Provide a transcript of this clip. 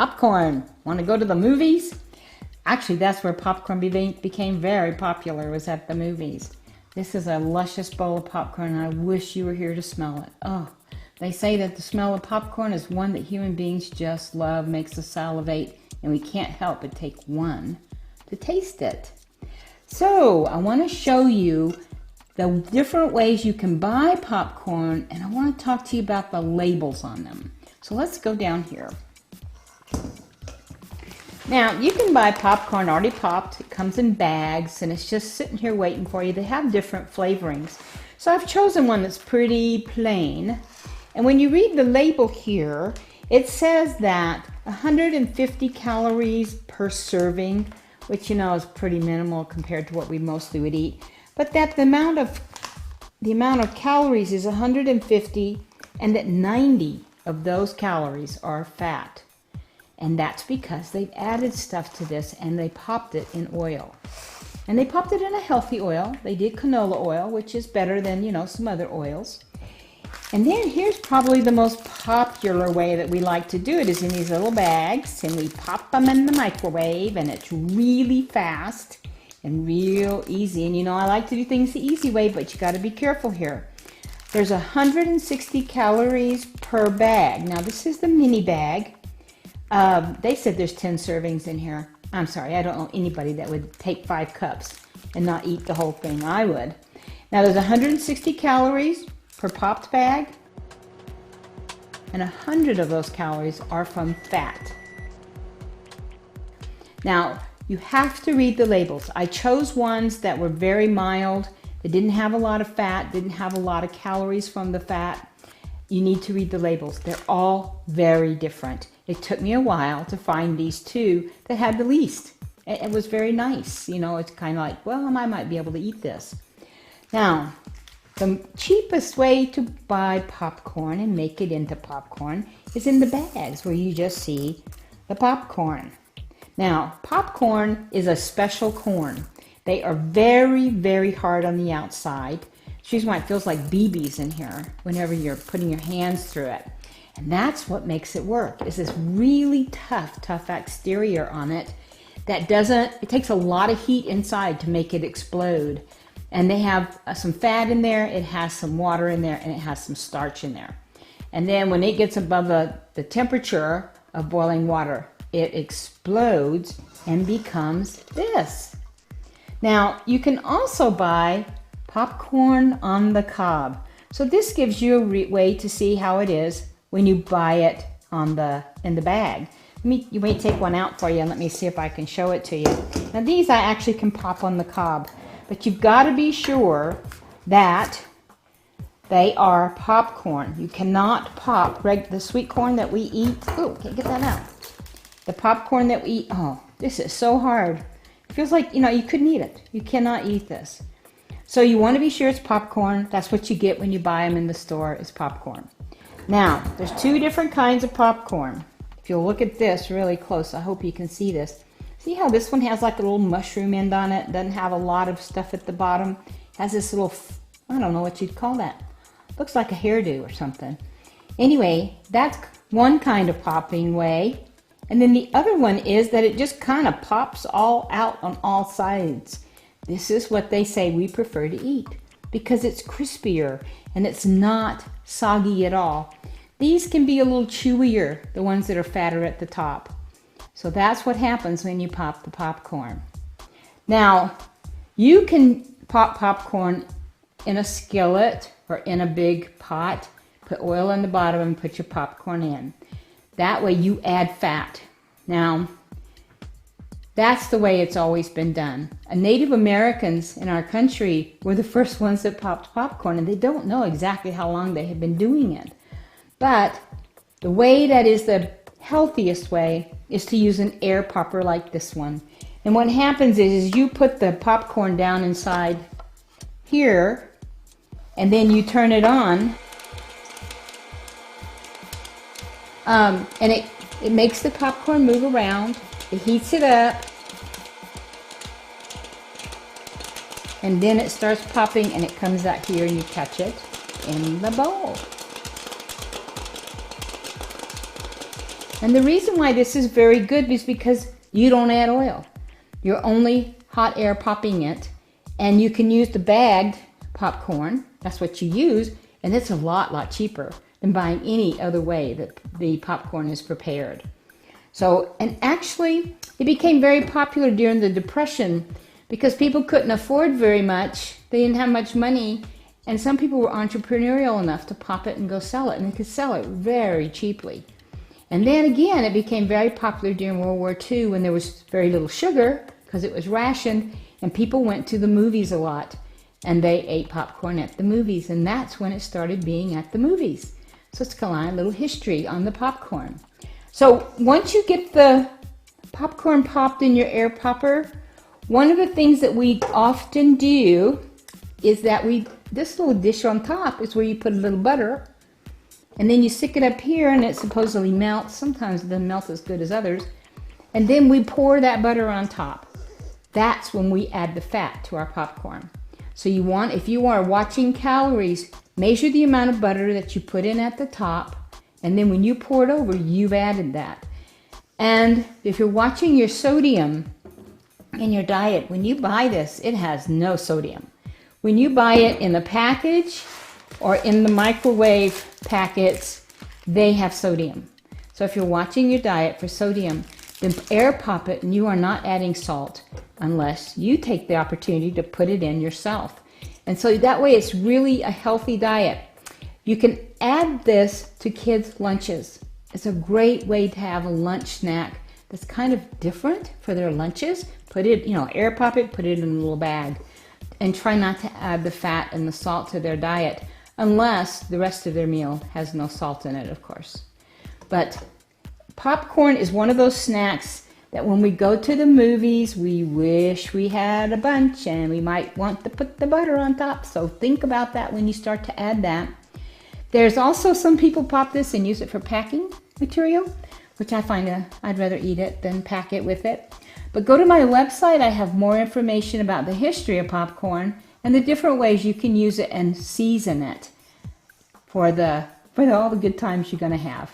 Popcorn. Want to go to the movies? Actually, that's where popcorn became very popular, was at the movies. This is a luscious bowl of popcorn, and I wish you were here to smell it. Oh, they say that the smell of popcorn is one that human beings just love, makes us salivate, and we can't help but take one to taste it. So, I want to show you the different ways you can buy popcorn, and I want to talk to you about the labels on them. So let's go down here. Now, you can buy popcorn already popped. It comes in bags, and it's just sitting here waiting for you. They have different flavorings. So I've chosen one that's pretty plain. And when you read the label here, it says that 150 calories per serving, which you know is pretty minimal compared to what we mostly would eat. But that the amount of calories is 150, and that 90 of those calories are fat. And that's because they've added stuff to this, and they popped it in oil. And they popped it in a healthy oil. They did canola oil, which is better than, you know, some other oils. And then here's probably the most popular way that we like to do it, is in these little bags, and we pop them in the microwave, and it's really fast and real easy. And you know, I like to do things the easy way, but you got to be careful here. There's 160 calories per bag. Now, this is the mini bag. They said there's 10 servings in here. I'm sorry, I don't know anybody that would take 5 cups and not eat the whole thing. I would. Now, there's 160 calories per popped bag, and 100 of those calories are from fat. Now, you have to read the labels. I chose ones that were very mild. They didn't have a lot of fat, didn't have a lot of calories from the fat. You need to read the labels. They're all very different. It took me a while to find these two that had the least. It was very nice. You know, it's kind of like, well, I might be able to eat this. Now, the cheapest way to buy popcorn and make it into popcorn is in the bags where you just see the popcorn. Now, popcorn is a special corn. They are very, very hard on the outside. Excuse me, why it feels like BBs in here whenever you're putting your hands through it. And that's what makes it work, is this really tough exterior on it that it takes a lot of heat inside to make it explode. And they have some fat in there, it has some water in there, and it has some starch in there. And then when it gets above the temperature of boiling water, it explodes and becomes this. Now, you can also buy popcorn on the cob. So this gives you a way to see how it is when you buy it in the bag. You may take one out for you, and let me see if I can show it to you. Now, these I actually can pop on the cob, but you've got to be sure that they are popcorn. You cannot pop the sweet corn that we eat. Oh, can't get that out. The popcorn that we eat. Oh, this is so hard. It feels like, you know, you couldn't eat it. You cannot eat this. So you want to be sure it's popcorn. That's what you get when you buy them in the store, is popcorn. Now, there's 2 different kinds of popcorn. If you'll look at this really close, I hope you can see this. See how this one has like a little mushroom end on it? Doesn't have a lot of stuff at the bottom. It has this little, I don't know what you'd call that. Looks like a hairdo or something. Anyway, that's one kind of popping way. And then the other one is that it just kind of pops all out on all sides. This is what they say we prefer to eat because it's crispier and it's not soggy at all. These can be a little chewier, the ones that are fatter at the top. So that's what happens when you pop the popcorn. Now, you can pop popcorn in a skillet or in a big pot. Put oil on the bottom and put your popcorn in. That way you add fat. Now, that's the way it's always been done. Native Americans in our country were the first ones that popped popcorn, and they don't know exactly how long they have been doing it. But the way that is the healthiest way is to use an air popper like this one. And what happens is you put the popcorn down inside here, and then you turn it on, and it makes the popcorn move around. It heats it up, and then it starts popping, and it comes out here, and you catch it in the bowl. And the reason why this is very good is because you don't add oil. You're only hot air popping it, and you can use the bagged popcorn. That's what you use, and it's a lot cheaper than buying any other way that the popcorn is prepared. So, and actually, it became very popular during the Depression because people couldn't afford very much. They didn't have much money, and some people were entrepreneurial enough to pop it and go sell it, and they could sell it very cheaply. And then again, it became very popular during World War II when there was very little sugar because it was rationed, and people went to the movies a lot, and they ate popcorn at the movies, and that's when it started being at the movies. So it's kind of a little history on the popcorn. So once you get the popcorn popped in your air popper, one of the things that we often do is that this little dish on top is where you put a little butter, and then you stick it up here and it supposedly melts. Sometimes it doesn't melt as good as others. And then we pour that butter on top. That's when we add the fat to our popcorn. So you want, if you are watching calories, measure the amount of butter that you put in at the top, and then when you pour it over, you've added that. And if you're watching your sodium in your diet, when you buy this, it has no sodium. When you buy it in a package or in the microwave packets, they have sodium. So if you're watching your diet for sodium, then air pop it, and you are not adding salt unless you take the opportunity to put it in yourself. And so that way it's really a healthy diet. You can add this to kids' lunches. It's a great way to have a lunch snack that's kind of different for their lunches. Put it, air pop it, put it in a little bag, and try not to add the fat and the salt to their diet unless the rest of their meal has no salt in it, of course. But popcorn is one of those snacks that when we go to the movies, we wish we had a bunch, and we might want to put the butter on top. So think about that when you start to add that. There's also some people pop this and use it for packing material, which I find I'd rather eat it than pack it with it. But go to my website. I have more information about the history of popcorn and the different ways you can use it and season it for all the good times you're going to have.